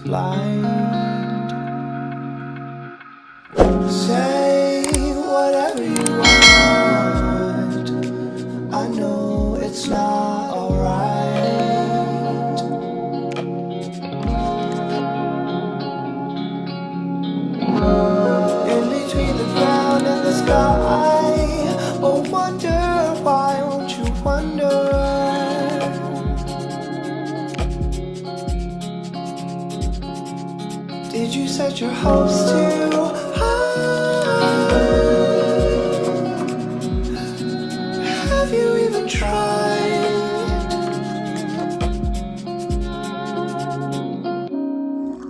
blind. Say whatever you want, I know it's not alright. In between the ground and the sky, oh wonder, why won't you wonder? Did you set your hopes too high? Have you even tried?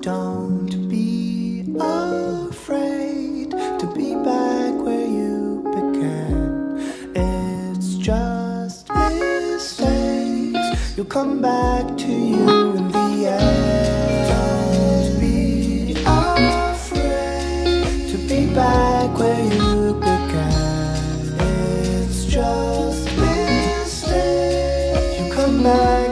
Don't be afraid to be back where you began. It's just mistakes, you'll come back to you in the end. Don't be afraid to be back where you began. It's just mistakes, you come back.